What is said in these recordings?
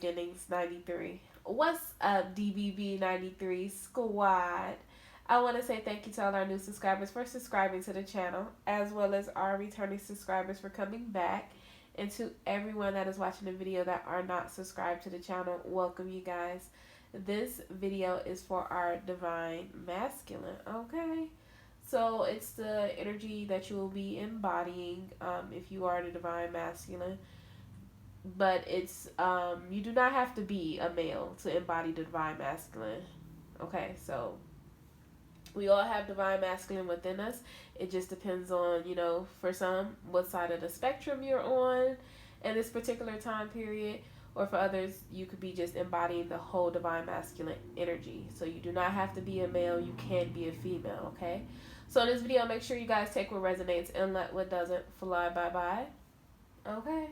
Beginnings 93. What's up, DBB 93 squad? I want to say thank you to all our new subscribers for subscribing to the channel, as well as our returning subscribers for coming back. And to everyone that is watching the video that are not subscribed to the channel, welcome you guys. This video is for our divine masculine, okay? So it's the energy that you will be embodying if you are the divine masculine. But it's you do not have to be a male to embody the divine masculine. Okay, so we all have divine masculine within us. It just depends on, for some, what side of the spectrum you're on in this particular time period. Or for others, you could be just embodying the whole divine masculine energy. So you do not have to be a male. You can be a female, okay? So in this video, make sure you guys take what resonates and let what doesn't fly bye-bye. Okay?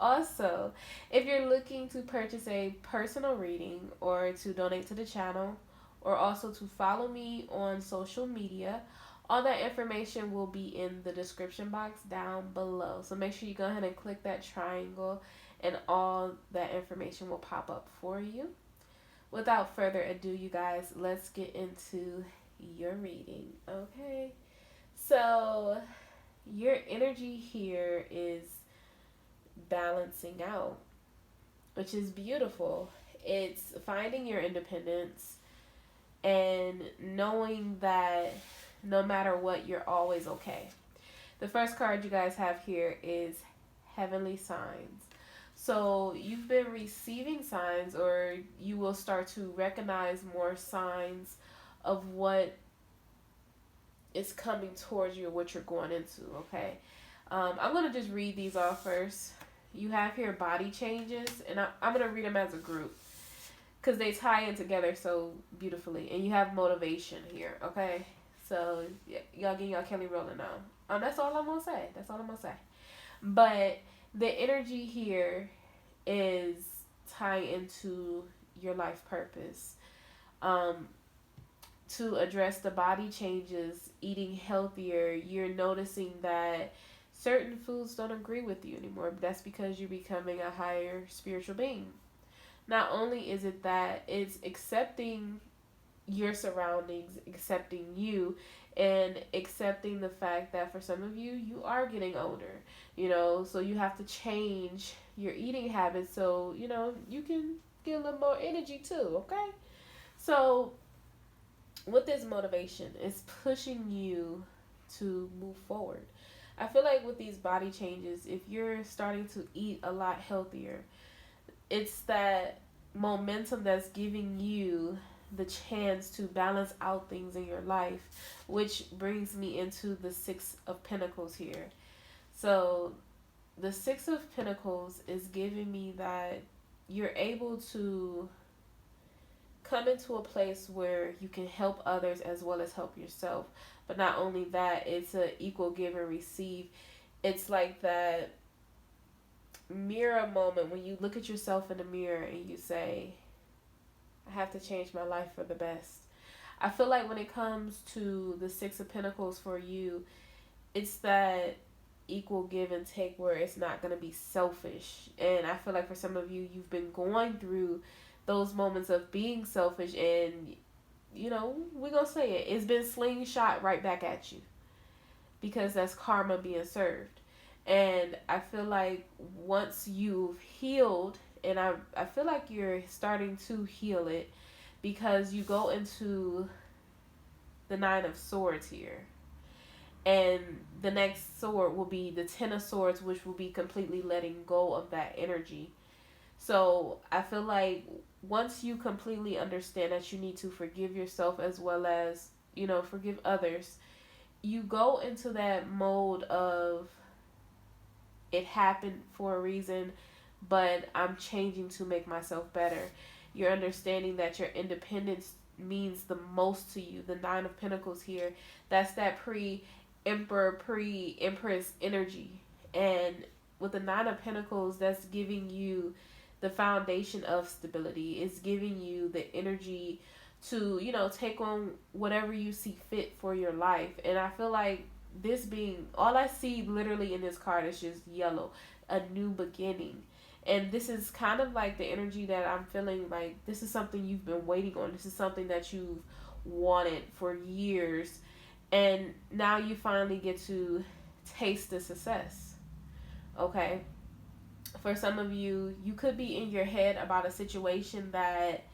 Also, if you're looking to purchase a personal reading or to donate to the channel or also to follow me on social media, all that information will be in the description box down below. So make sure you go ahead and click that triangle and all that information will pop up for you. Without further ado, you guys, let's get into your reading, okay? So your energy here is balancing out, which is beautiful. It's finding your independence and knowing that no matter what, you're always okay. The first card you guys have here is Heavenly Signs. So you've been receiving signs, or you will start to recognize more signs of what is coming towards you or what you're going into, okay? I'm going to just read these off first. You have here body changes, and I'm going to read them as a group because they tie in together so beautifully. And you have motivation here, okay? So y'all getting y'all Kelly rolling now. That's all I'm going to say. That's all I'm going to say. But the energy here is tie into your life purpose. To address the body changes, eating healthier, you're noticing that certain foods don't agree with you anymore. That's because you're becoming a higher spiritual being. Not only is it that, it's accepting your surroundings, accepting you, and accepting the fact that for some of you, you are getting older, so you have to change your eating habits so, you can get a little more energy too, okay? So with this motivation, it's pushing you to move forward. I feel like with these body changes, if you're starting to eat a lot healthier, it's that momentum that's giving you the chance to balance out things in your life, which brings me into the Six of Pentacles here. So the Six of Pentacles is giving me that you're able to come into a place where you can help others as well as help yourself. But not only that, it's an equal give and receive. It's like that mirror moment when you look at yourself in the mirror and you say, I have to change my life for the best. I feel like when it comes to the Six of Pentacles for you, it's that equal give and take where it's not going to be selfish. And I feel like for some of you, you've been going through those moments of being selfish, and we're gonna say it's been slingshot right back at you because that's karma being served. And I feel like once you've healed, and I feel like you're starting to heal it, because you go into the Nine of Swords here, and the next sword will be the Ten of Swords, which will be completely letting go of that energy. So I feel like once you completely understand that you need to forgive yourself as well as, forgive others, you go into that mode of, it happened for a reason, but I'm changing to make myself better. You're understanding that your independence means the most to you. The Nine of Pentacles here, that's that pre-emperor, pre-empress energy. And with the Nine of Pentacles, that's giving you the foundation of stability. It's giving you the energy to, take on whatever you see fit for your life. And I feel like this being, all I see literally in this card is just yellow, a new beginning. And this is kind of like the energy that I'm feeling like this is something you've been waiting on. This is something that you've wanted for years. And now you finally get to taste the success. Okay? For some of you, you could be in your head about a situation that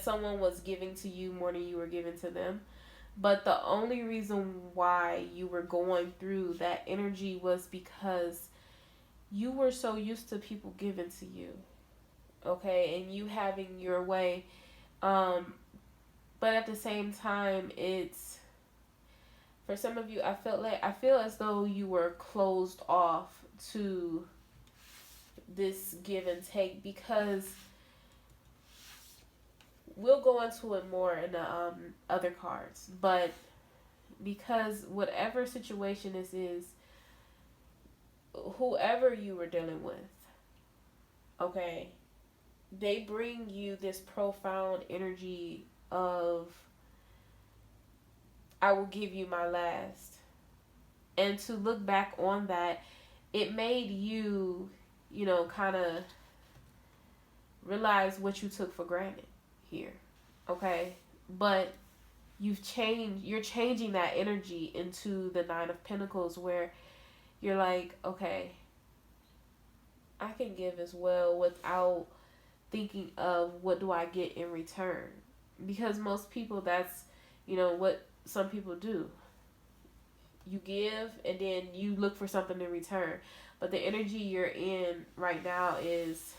someone was giving to you more than you were giving to them. But the only reason why you were going through that energy was because you were so used to people giving to you. Okay, and you having your way. But at the same time, it's for some of you, I feel as though you were closed off to this give and take, because we'll go into it more in the other cards, but because whatever situation this is, whoever you were dealing with, okay, they bring you this profound energy of, I will give you my last. And to look back on that, it made you, kind of realize what you took for granted here. Okay? But you're changing that energy into the Nine of Pentacles, where you're like, okay, I can give as well without thinking of what do I get in return. Because most people, that's, what some people do. You give and then you look for something in return. But the energy you're in right now is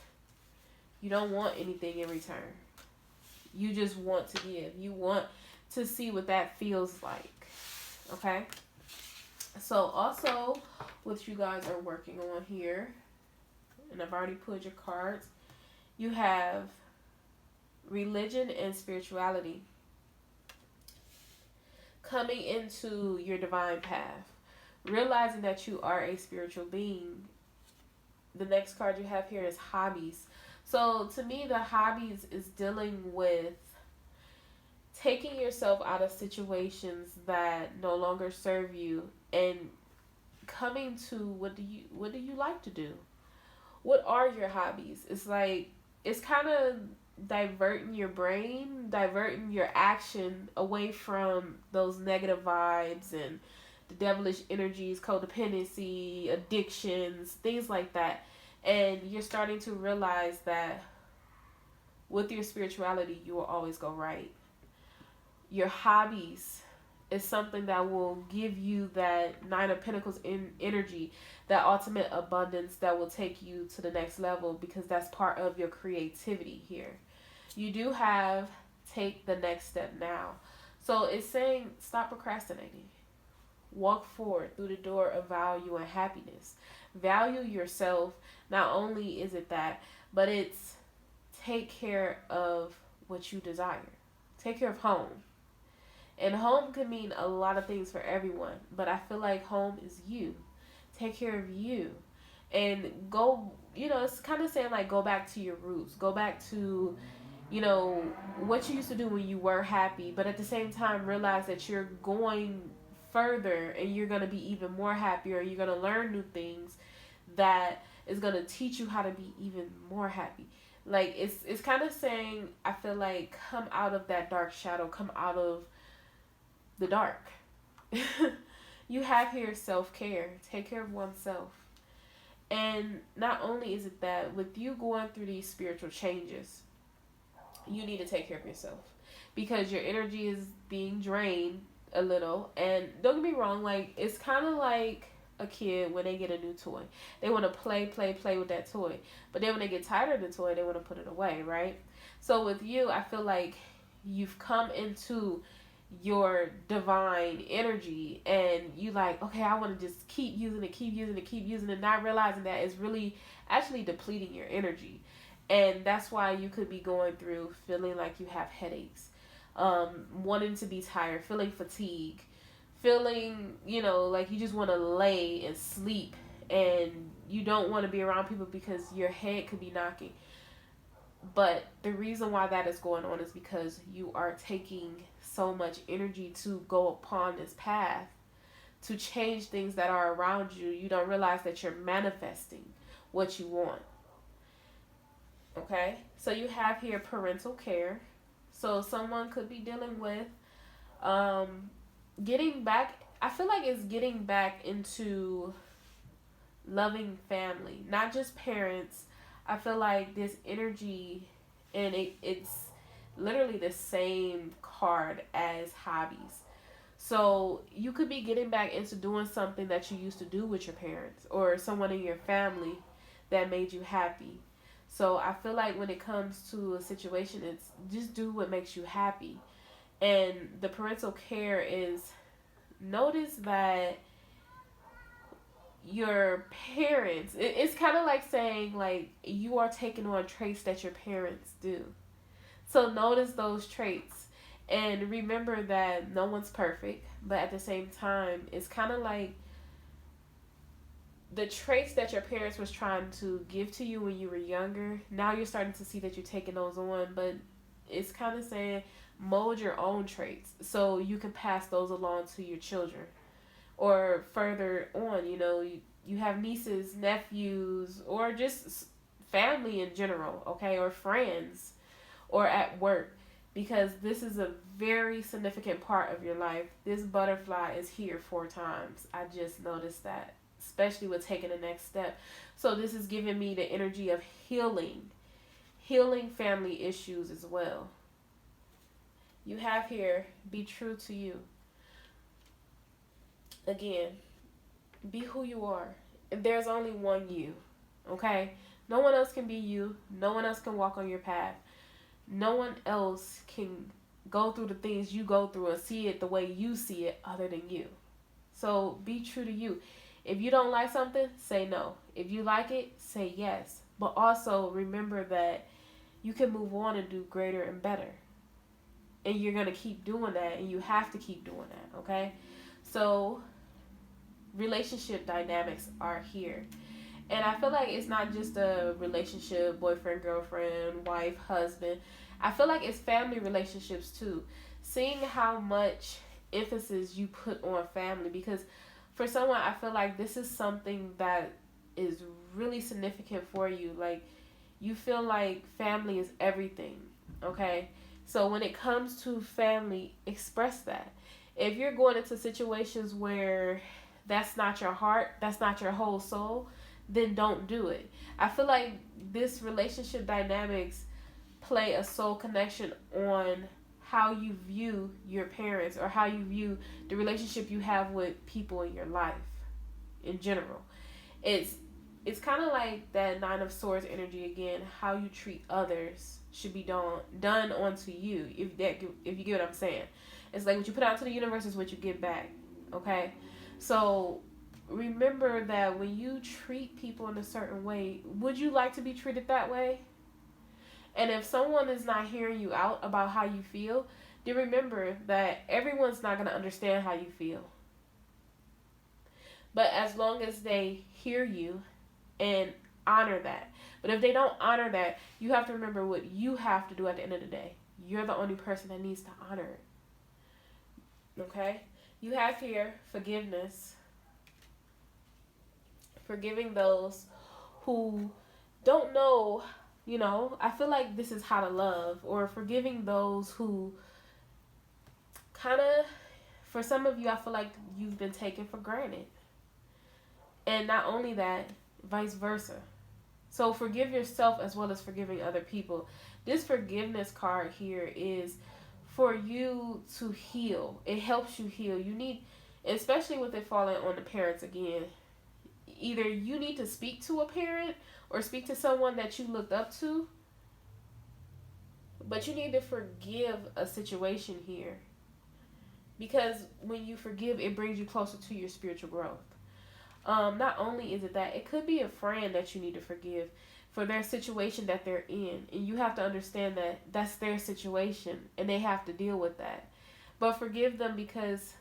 you don't want anything in return. You just want to give. You want to see what that feels like. Okay? So also, what you guys are working on here, and I've already pulled your cards, you have religion and spirituality coming into your divine path, realizing that you are a spiritual being. The next card you have here is hobbies. So to me, the hobbies is dealing with taking yourself out of situations that no longer serve you and coming to what do you like to do? What are your hobbies? It's like, it's kind of diverting your brain, diverting your action away from those negative vibes and the devilish energies, codependency, addictions, things like that. And you're starting to realize that with your spirituality, you will always go right. Your hobbies is something that will give you that Nine of Pentacles in energy, that ultimate abundance that will take you to the next level, because that's part of your creativity here. You do have take the next step now. So it's saying stop procrastinating. Walk forward through the door of value and happiness. Value yourself. Not only is it that, but it's take care of what you desire. Take care of home. And home can mean a lot of things for everyone, but I feel like home is you. Take care of you. And go, it's kind of saying like go back to your roots. Go back to, what you used to do when you were happy, but at the same time realize that you're going further and you're going to be even more happier. You're going to learn new things that is going to teach you how to be even more happy. Like it's kind of saying, I feel like, come out of that dark shadow, come out of the dark. You have here self-care. Take care of oneself. And not only is it that, with you going through these spiritual changes, you need to take care of yourself, because your energy is being drained a little. And don't get me wrong, like, it's kind of like a kid when they get a new toy. They want to play with that toy, but then when they get tired of the toy, they want to put it away, right? So with you, I feel like you've come into your divine energy and you like, okay, I want to just keep using it, not realizing that it's really actually depleting your energy. And that's why you could be going through feeling like you have headaches, wanting to be tired, feeling fatigue, feeling, like you just want to lay and sleep, and you don't want to be around people because your head could be knocking. But the reason why that is going on is because you are taking so much energy to go upon this path to change things that are around you, you don't realize that you're manifesting what you want. Okay? So you have here parental care. So someone could be dealing with getting back, I feel like it's getting back into loving family, not just parents. I feel like this energy, and it's literally the same card as hobbies. So you could be getting back into doing something that you used to do with your parents or someone in your family that made you happy. So I feel like when it comes to a situation, it's just do what makes you happy. And the parental care is, notice that your parents, it's kind of like saying like you are taking on traits that your parents do. So notice those traits and remember that no one's perfect, but at the same time, it's kind of like the traits that your parents was trying to give to you when you were younger. Now you're starting to see that you're taking those on, but it's kind of saying mold your own traits so you can pass those along to your children. Or further on, you have nieces, nephews, or just family in general, okay, or friends, or at work, because this is a very significant part of your life. This butterfly is here 4 times. I just noticed that, especially with taking the next step. So this is giving me the energy of healing family issues as well. You have here, be true to you. Again, be who you are. There's only one you, okay? No one else can be you. No one else can walk on your path. No one else can go through the things you go through and see it the way you see it other than you. So be true to you. If you don't like something, say no. If you like it, say yes. But also remember that you can move on and do greater and better. And you're going to keep doing that, and you have to keep doing that, okay? So relationship dynamics are here. And I feel like it's not just a relationship, boyfriend, girlfriend, wife, husband. I feel like it's family relationships too. Seeing how much emphasis you put on family, because for someone, I feel like this is something that is really significant for you. Like, you feel like family is everything, okay? So when it comes to family, express that. If you're going into situations where that's not your heart, that's not your whole soul, then don't do it. I feel like this relationship dynamics play a soul connection on how you view your parents or how you view the relationship you have with people in your life in general. It's kind of like that 9 of Swords energy again. How you treat others should be done onto you, if you get what I'm saying. It's like what you put out to the universe is what you get back, okay? So remember that when you treat people in a certain way, would you like to be treated that way? And if someone is not hearing you out about how you feel, then remember that everyone's not going to understand how you feel. But as long as they hear you and honor that. But if they don't honor that, you have to remember what you have to do at the end of the day. You're the only person that needs to honor it. Okay? You have here forgiveness. Forgiving those who don't know, I feel like this is how to love, or forgiving those who kind of, for some of you, I feel like you've been taken for granted. And not only that, vice versa. So forgive yourself as well as forgiving other people. This forgiveness card here is for you to heal. It helps you heal. You need, especially with it falling on the parents again, either you need to speak to a parent or speak to someone that you looked up to, but you need to forgive a situation here, because when you forgive, it brings you closer to your spiritual growth. Not only is it that, it could be a friend that you need to forgive for their situation that they're in, and you have to understand that that's their situation and they have to deal with that. But forgive them because,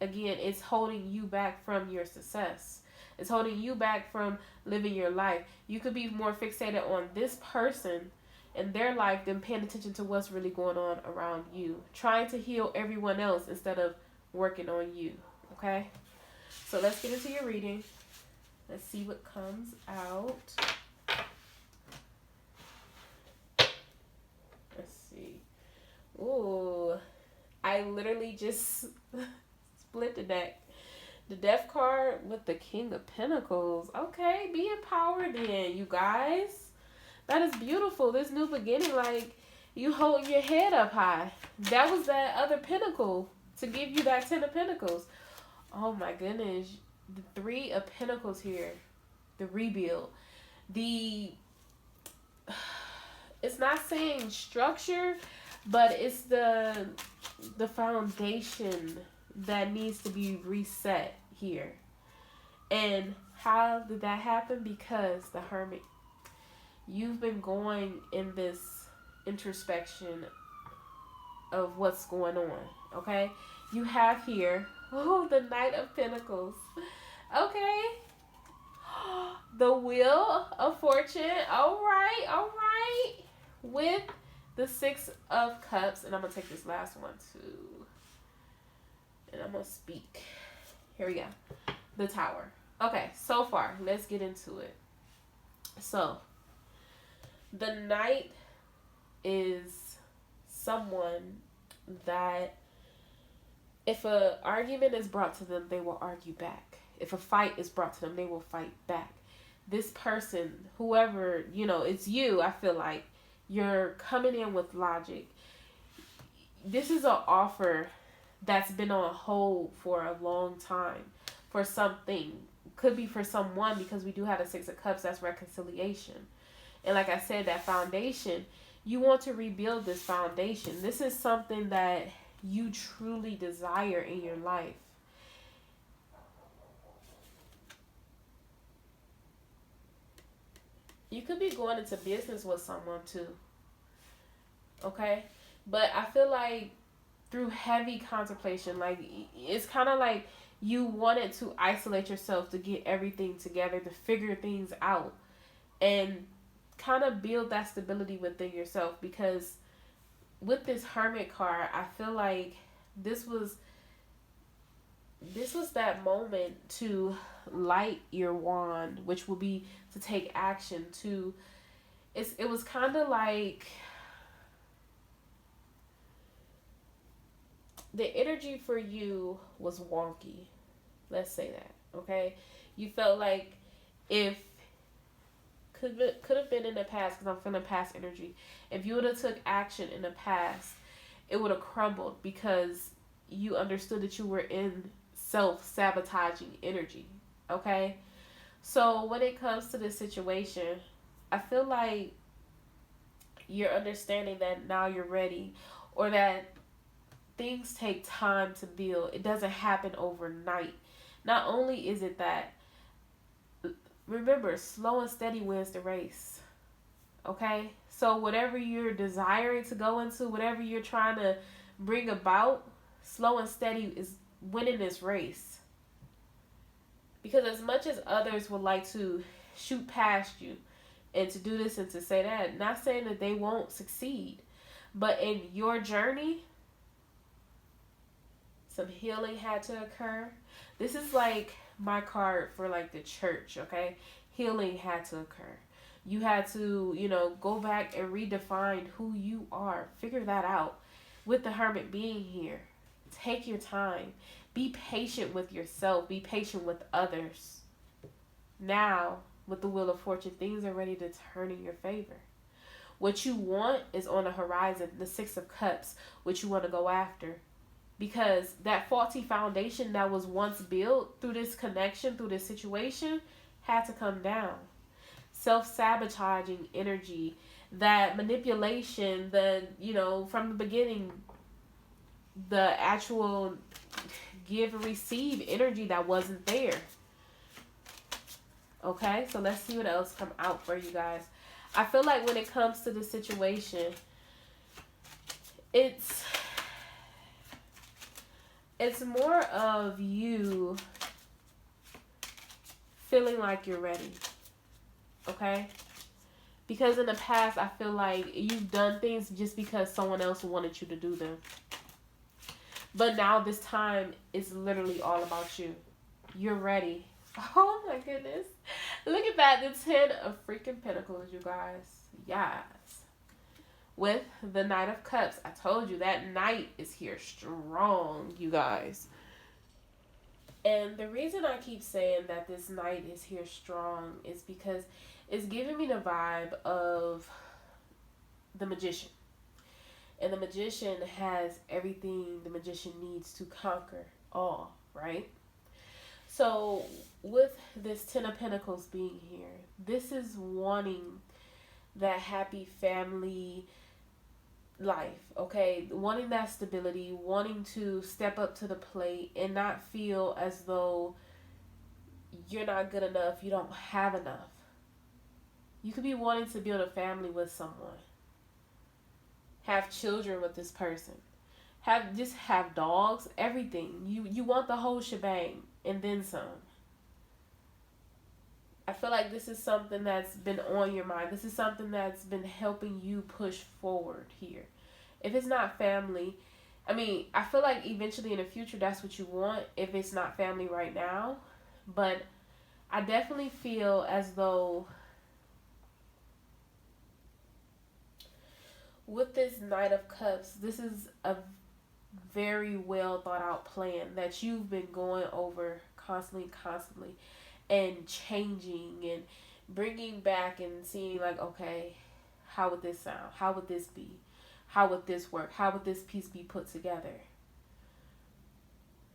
again, it's holding you back from your success. It's holding you back from living your life. You could be more fixated on this person and their life than paying attention to what's really going on around you. Trying to heal everyone else instead of working on you. Okay? So let's get into your reading. Let's see what comes out. Let's see. Ooh. I literally just split the deck. The Death card with the King of Pentacles. Okay, be empowered then, you guys. That is beautiful. This new beginning, like, you holding your head up high. That was that other pentacle to give you that 10 of Pentacles. Oh my goodness. The 3 of Pentacles here. The rebuild. It's not saying structure, but it's the foundation that needs to be reset here. And how did that happen? Because the Hermit, you've been going in this introspection of what's going on, okay? You have here, the Knight of Pentacles, okay? The Wheel of Fortune, all right, with the 6 of Cups, and I'm going to take this last one too, and I'm going to speak. Here we go. The Tower. Okay, so far, let's get into it. So, the Knight is someone that if an argument is brought to them, they will argue back. If a fight is brought to them, they will fight back. This person, whoever, it's you, I feel like, you're coming in with logic. This is an offer that's been on hold for a long time for something. Could be for someone, because we do have the 6 of Cups, that's reconciliation. And like I said, that foundation, you want to rebuild this foundation. This is something that you truly desire in your life. You could be going into business with someone too. Okay? But I feel like through heavy contemplation, like it's kind of like you wanted to isolate yourself to get everything together, to figure things out, and kind of build that stability within yourself. Because with this Hermit card, I feel like this was that moment to light your wand, which will be to take action. It was kind of like the energy for you was wonky. Let's say that, okay? You felt like if could have been in the past, because I'm feeling past energy. If you would have took action in the past, it would have crumbled because you understood that you were in self-sabotaging energy, okay? So when it comes to this situation, I feel like you're understanding that now you're ready, or that things take time to build. It doesn't happen overnight. Not only is it that, remember, slow and steady wins the race. Okay? So whatever you're desiring to go into, whatever you're trying to bring about, slow and steady is winning this race. Because as much as others would like to shoot past you and to do this and to say that, not saying that they won't succeed, but in your journey, some healing had to occur. This is like my card for like the church, okay? Healing had to occur. You had to, go back and redefine who you are. Figure that out. With the Hermit being here, take your time. Be patient with yourself. Be patient with others. Now, with the Wheel of Fortune, things are ready to turn in your favor. What you want is on the horizon, the 6 of Cups, what you want to go after. Because that faulty foundation that was once built through this connection, through this situation, had to come down. Self-sabotaging energy, that manipulation, from the beginning, the actual give and receive energy that wasn't there. Okay, so let's see what else come out for you guys. I feel like when it comes to the situation, it's more of you feeling like you're ready. Okay? Because in the past, I feel like you've done things just because someone else wanted you to do them. But now this time is literally all about you. You're ready. Oh my goodness. Look at that. The 10 of freaking Pentacles, you guys. Yes. With the Knight of Cups. I told you that Knight is here strong, you guys. And the reason I keep saying that this Knight is here strong is because it's giving me the vibe of the Magician. And the Magician has everything the Magician needs to conquer all, right? So with this 10 of Pentacles being here, this is wanting that happy family life, okay? Wanting that stability, wanting to step up to the plate and not feel as though you're not good enough, you don't have enough. You could be wanting to build a family with someone. Have children with this person. Have dogs, everything. You want the whole shebang and then some. I feel like this is something that's been on your mind. This is something that's been helping you push forward here. If it's not family, I mean, I feel like eventually in the future that's what you want if it's not family right now. But I definitely feel as though with this Knight of Cups, this is a very well thought out plan that you've been going over constantly and changing and bringing back and seeing like, okay, how would this sound? How would this be? How would this work? How would this piece be put together?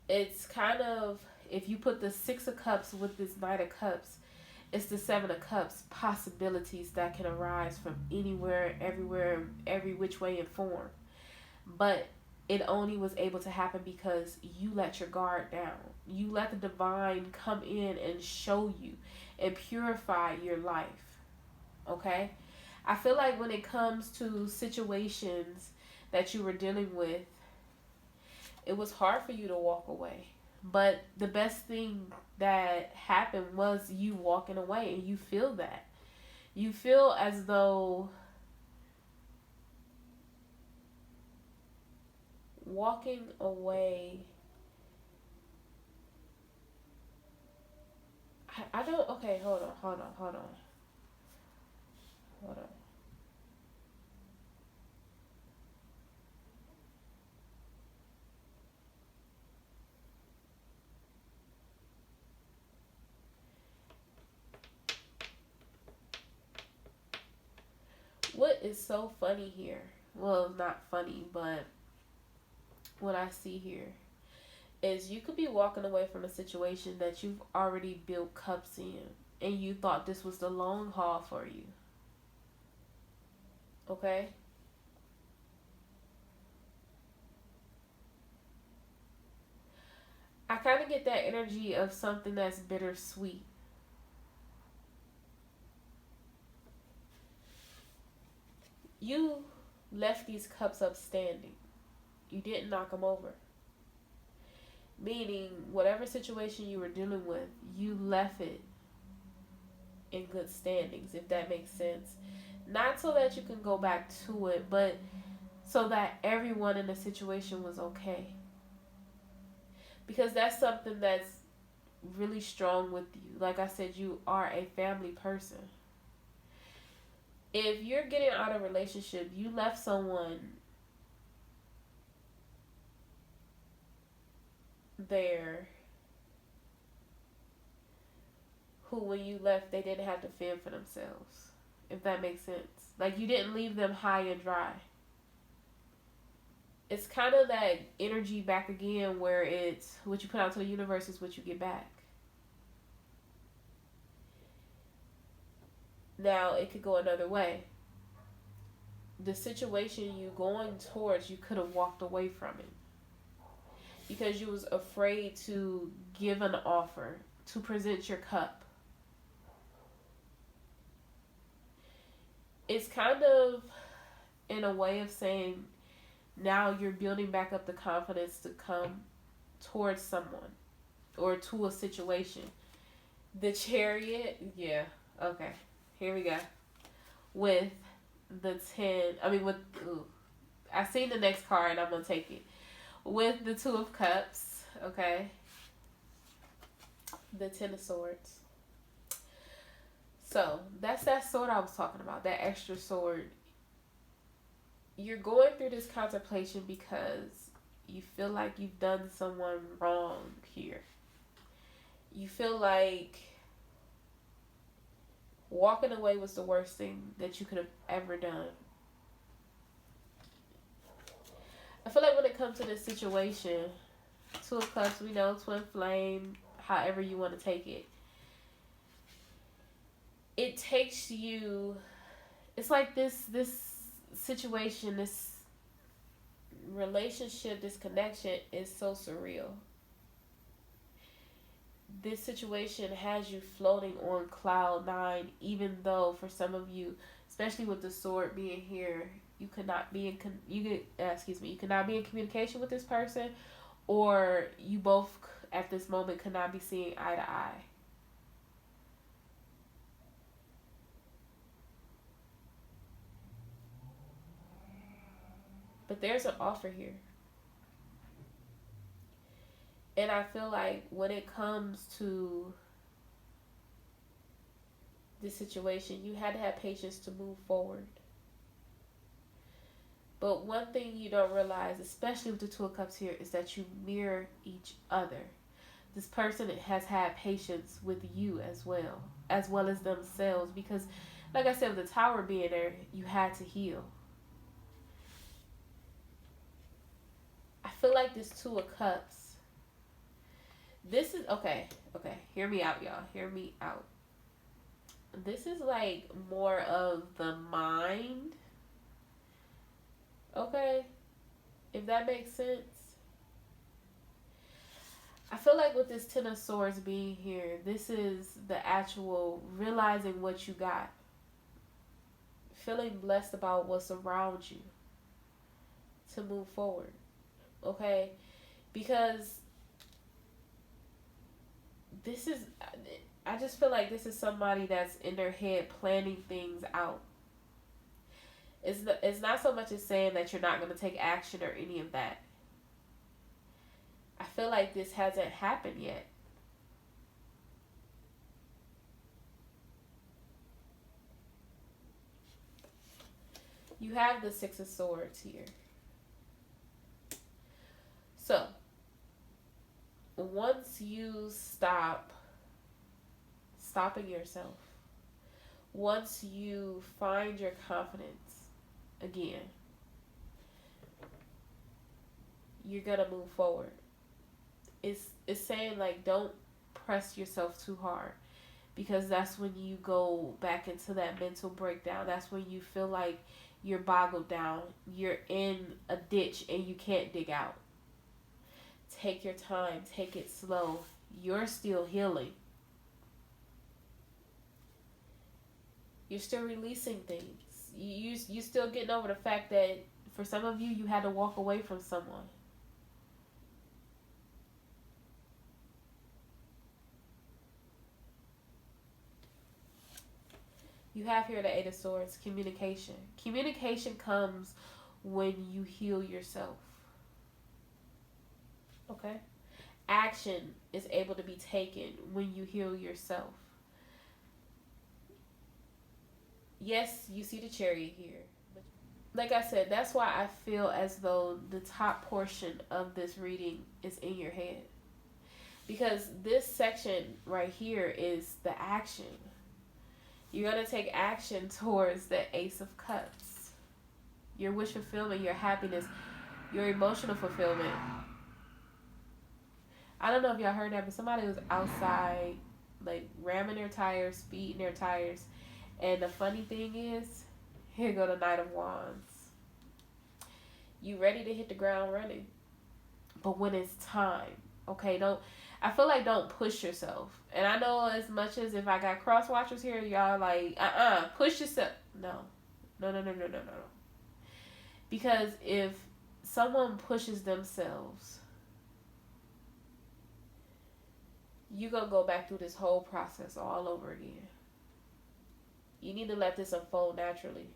It's kind of, if you put the 6 of Cups with this Knight of Cups, it's the 7 of Cups, possibilities that can arise from anywhere, everywhere, every which way and form. But it only was able to happen because you let your guard down. You let the divine come in and show you and purify your life. Okay? I feel like when it comes to situations that you were dealing with, it was hard for you to walk away. But the best thing that happened was you walking away, and you feel that. You feel as though walking away, I don't, okay, hold on. What is so funny here? Well, not funny, but what I see here is you could be walking away from a situation that you've already built cups in, and you thought this was the long haul for you. Okay? I kind of get that energy of something that's bittersweet. You left these cups up standing. You didn't knock them over. Meaning, whatever situation you were dealing with, you left it in good standings, if that makes sense. Not so that you can go back to it, but so that everyone in the situation was okay. Because that's something that's really strong with you. Like I said, you are a family person. If you're getting out of a relationship, you left someone there who, when you left, they didn't have to fend for themselves, if that makes sense. Like, you didn't leave them high and dry. It's kind of that energy back again where it's what you put out to the universe is what you get back. Now, it could go another way. The situation you going towards, you could have walked away from it. Because you was afraid to give an offer, to present your cup. It's kind of in a way of saying, now you're building back up the confidence to come towards someone or to a situation. The Chariot, yeah, okay. Here we go. With the 10, I seen the next card, I'm going to take it. with the Two of Cups, okay? The Ten of Swords. So, that's that sword I was talking about, that extra sword. You're going through this contemplation because you feel like you've done someone wrong here. You feel like walking away was the worst thing that you could have ever done. I feel like when it comes to this situation, Two of Cups, we know, twin flame, however you want to take it. It takes you, it's like this situation, this relationship, this connection is so surreal. This situation has you floating on cloud nine, even though for some of you, especially with the sword being here, you could not be in you could not be in communication with this person, or you both at this moment could not be seeing eye to eye. But there's an offer here. And I feel like when it comes to this situation, you had to have patience to move forward. But one thing you don't realize, especially with the Two of Cups here, is that you mirror each other. This person has had patience with you as well as themselves. Because, like I said, with the Tower being there, you had to heal. I feel like this Two of Cups, this is, okay, hear me out, y'all. Hear me out. This is like more of the mind. Okay? If that makes sense. I feel like with this Ten of Swords being here, this is the actual realizing what you got. Feeling blessed about what's around you to move forward. Okay? Because this is, I just feel like this is somebody that's in their head planning things out. It's not so much as saying that you're not going to take action or any of that. I feel like this hasn't happened yet. You have the Six of Swords here. So, once you stopping yourself, once you find your confidence again, you're gonna move forward. It's saying like, don't press yourself too hard, because that's when you go back into that mental breakdown. That's when you feel like you're boggled down, you're in a ditch and you can't dig out. Take your time, take it slow. You're still healing. You're still releasing things. You still getting over the fact that for some of you, you had to walk away from someone. You have here the Eight of Swords, communication. Communication comes when you heal yourself. Okay? Action is able to be taken when you heal yourself. Yes, you see the Chariot here. Like I said, that's why I feel as though the top portion of this reading is in your head. Because this section right here is the action. You're going to take action towards the Ace of Cups. Your wish fulfillment, your happiness, your emotional fulfillment. I don't know if y'all heard that, but somebody was outside, like, ramming their tires, speeding their tires. And the funny thing is, here go the Knight of Wands. You ready to hit the ground running. But when it's time, okay, I feel like don't push yourself. And I know as much as if I got cross watchers here, y'all like, push yourself. No. Because if someone pushes themselves, you're going to go back through this whole process all over again. You need to let this unfold naturally.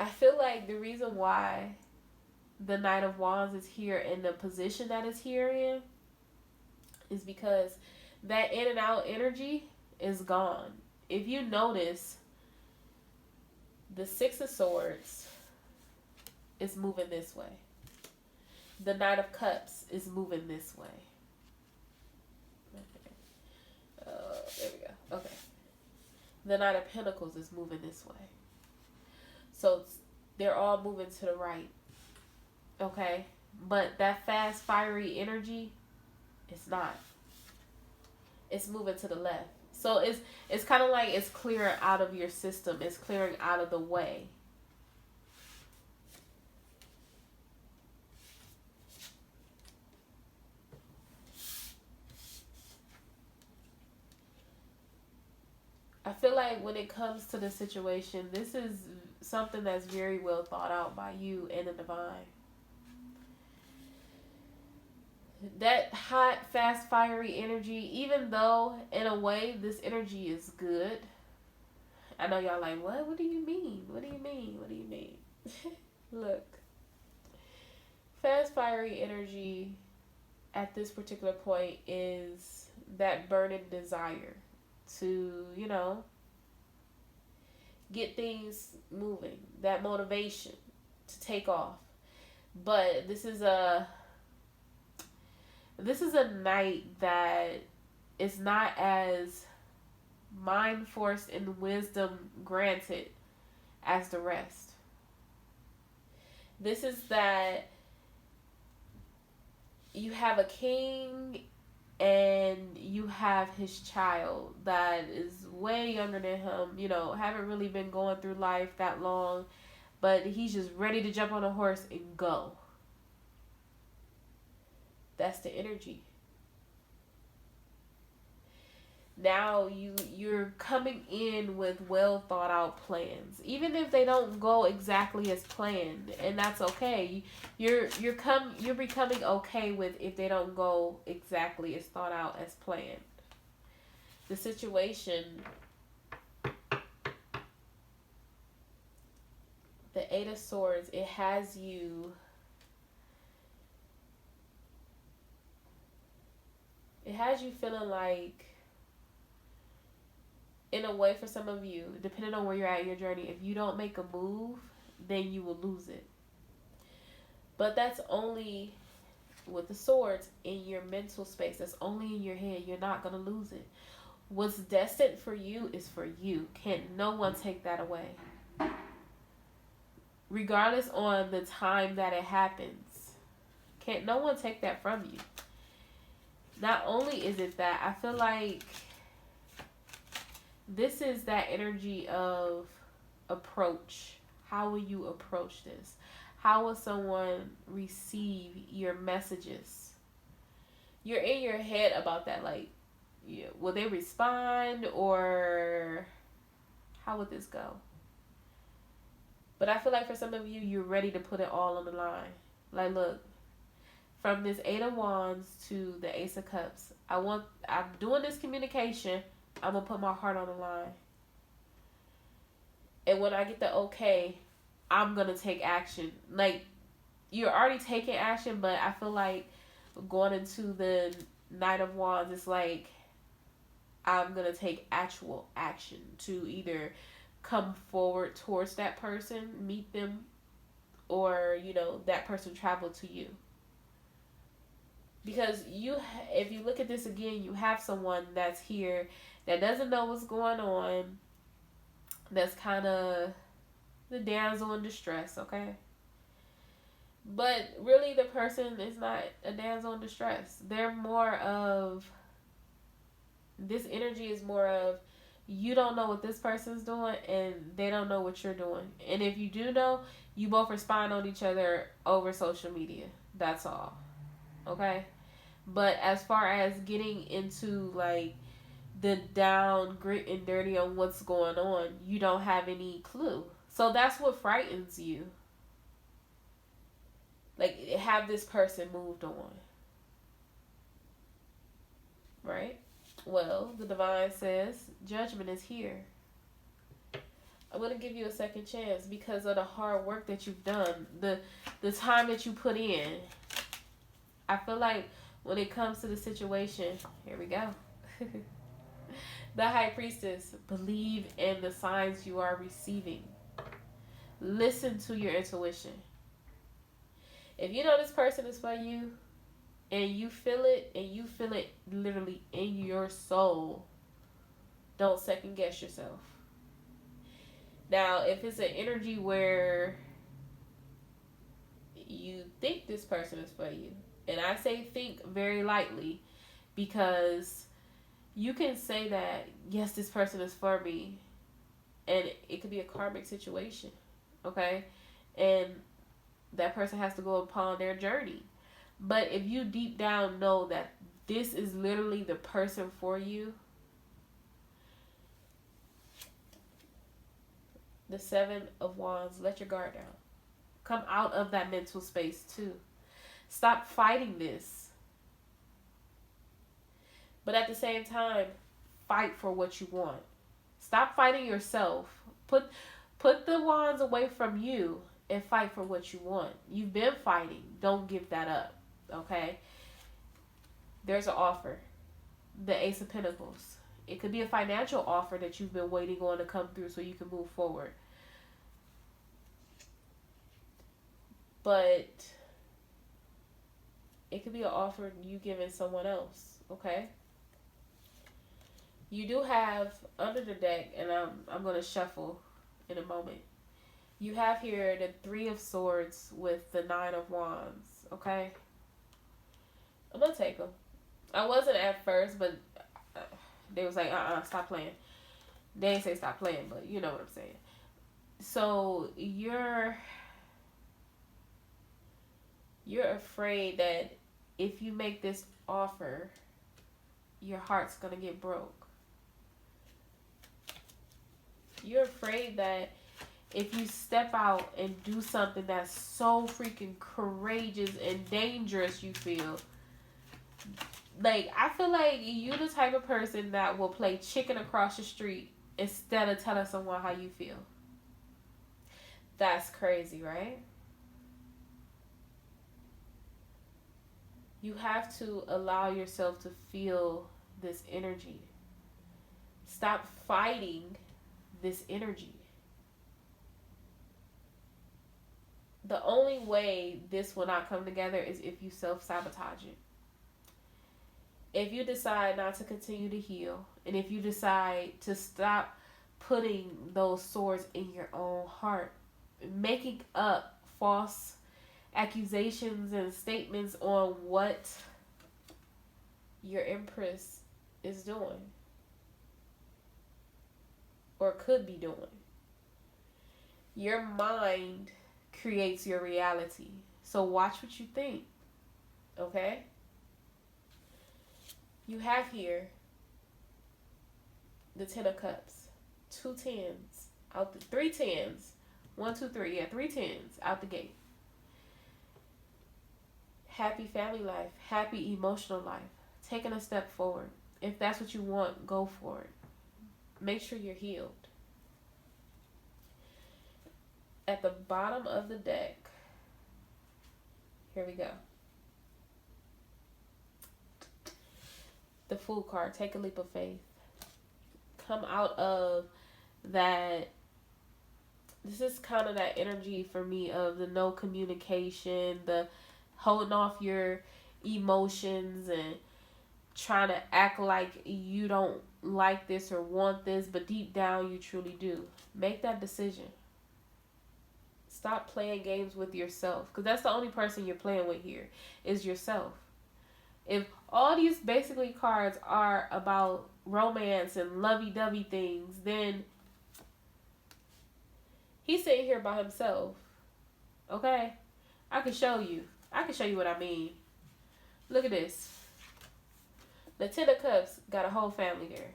I feel like the reason why the Knight of Wands is here in the position that it's here in is because that in and out energy is gone. If you notice, the Six of Swords is moving this way. The Knight of Cups is moving this way. Okay. There we go. Okay. The Knight of Pentacles is moving this way. So they're all moving to the right. Okay? But that fast, fiery energy, it's not. It's moving to the left. So it's kind of like it's clearing out of your system. It's clearing out of the way. I feel like when it comes to the situation, this is something that's very well thought out by you and the divine. That hot, fast, fiery energy, even though in a way this energy is good. I know y'all like, what? What do you mean? What do you mean? What do you mean? Look. Fast, fiery energy at this particular point is that burning desire to, get things moving. That motivation to take off. But this is a night that is not as mind force and wisdom granted as the rest. This is that you have a king and you have his child that is way younger than him, haven't really been going through life that long, but he's just ready to jump on a horse and go. That's the energy. Now you're coming in with well thought out plans, even if they don't go exactly as planned, and that's okay. You're becoming okay with if they don't go exactly as thought out as planned. The situation, the Eight of Swords, it has you. It has you feeling like, in a way, for some of you, depending on where you're at in your journey, if you don't make a move, then you will lose it. But that's only with the swords in your mental space. That's only in your head. You're not going to lose it. What's destined for you is for you. Can't no one take that away. Regardless on the time that it happens. Can't no one take that from you. Not only is it that, I feel like this is that energy of approach. How will you approach this? How will someone receive your messages? You're in your head about that. Like, will they respond, or how would this go? But I feel like for some of you, you're ready to put it all on the line. Like, look, from this Eight of Wands to the Ace of Cups, I'm doing this communication. I'm going to put my heart on the line. And when I get the okay, I'm going to take action. Like, you're already taking action, but I feel like going into the Knight of Wands, it's like I'm going to take actual action to either come forward towards that person, meet them, or, that person travel to you. Because if you look at this again, you have someone that's here that doesn't know what's going on, that's kind of the damsel in distress, okay? But really, the person is not a damsel in distress. They're more of, this energy is more of, you don't know what this person's doing, and they don't know what you're doing. And if you do know, you both respond on each other over social media. That's all. Okay? But as far as getting into, like, the down, grit, and dirty on what's going on, you don't have any clue. So that's what frightens you. Like, have this person moved on. Right? Well, the divine says judgment is here. I'm going to give you a second chance because of the hard work that you've done, the time that you put in. I feel like when it comes to the situation, here we go. The High Priestess, believe in the signs you are receiving. Listen to your intuition. If you know this person is for you, and you feel it literally in your soul, don't second guess yourself. Now, if it's an energy where you think this person is for you, and I say think very lightly, because you can say that, yes, this person is for me, and it could be a karmic situation, okay? And that person has to go upon their journey. But if you deep down know that this is literally the person for you, the Seven of Wands, let your guard down. Come out of that mental space too. Stop fighting this. But at the same time, fight for what you want. Stop fighting yourself. Put the wands away from you and fight for what you want. You've been fighting. Don't give that up. Okay? There's an offer. The Ace of Pentacles. It could be a financial offer that you've been waiting on to come through so you can move forward. But it could be an offer you giving someone else. Okay? You do have under the deck, and I'm going to shuffle in a moment. You have here the Three of Swords with the Nine of Wands. Okay? I'm going to take them. I wasn't at first, but they was like, stop playing. They didn't say stop playing, but you know what I'm saying. So you're afraid that if you make this offer, your heart's going to get broke. You're afraid that if you step out and do something that's so freaking courageous and dangerous, you feel like, I feel like you're the type of person that will play chicken across the street instead of telling someone how you feel. That's crazy, right? You have to allow yourself to feel this energy. Stop fighting this energy. The only way this will not come together is if you self-sabotage it. If you decide not to continue to heal, and if you decide to stop putting those swords in your own heart, making up false accusations and statements on what your Empress is doing or could be doing. Your mind creates your reality. So watch what you think. Okay? You have here the Ten of Cups. 2 tens. Three tens. 1, 2, 3. Yeah, 3 tens out the gate. Happy family life. Happy emotional life. Taking a step forward. If that's what you want, go for it. Make sure you're healed. At the bottom of the deck, here we go. The Fool card. Take a leap of faith. Come out of that. This is kind of that energy for me of the no communication, the holding off your emotions and trying to act like you don't like this or want this, but deep down you truly do. Make that decision. Stop playing games with yourself, because that's the only person you're playing with here is yourself. If all these basically cards are about romance and lovey-dovey things, then he's sitting here by himself. Okay? I can show you. I can show you what I mean. Look at this. The Ten of Cups got a whole family there.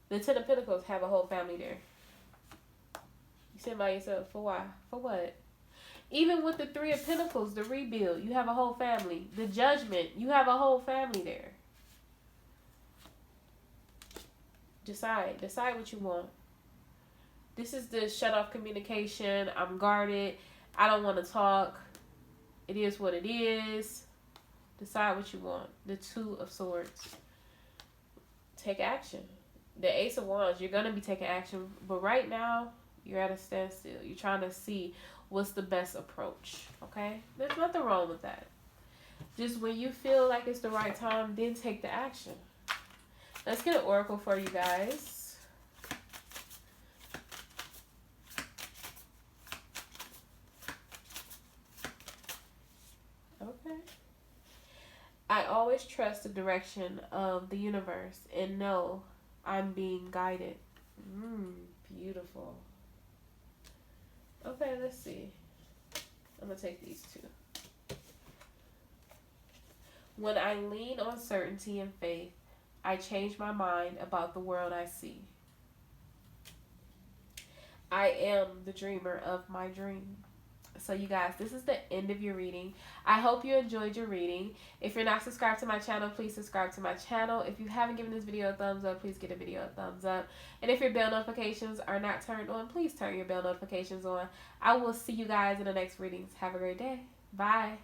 The Ten of Pentacles have a whole family there. You sit by yourself. For why? For what? Even with the Three of Pentacles, the rebuild, you have a whole family. The Judgment, you have a whole family there. Decide. Decide what you want. This is the shut off communication. I'm guarded. I don't want to talk. It is what it is. Decide what you want. The Two of Swords. Take action. The Ace of Wands. You're going to be taking action. But right now, you're at a standstill. You're trying to see what's the best approach. Okay? There's nothing wrong with that. Just when you feel like it's the right time, then take the action. Let's get an oracle for you guys. Okay. I always trust the direction of the universe and know I'm being guided. Beautiful. Okay, let's see. I'm going to take these two. When I lean on certainty and faith, I change my mind about the world I see. I am the dreamer of my dream. So you guys, this is the end of your reading. I hope you enjoyed your reading. If you're not subscribed to my channel, please subscribe to my channel. If you haven't given this video a thumbs up, please give the video a thumbs up. And if your bell notifications are not turned on, please turn your bell notifications on. I will see you guys in the next readings. Have a great day. Bye.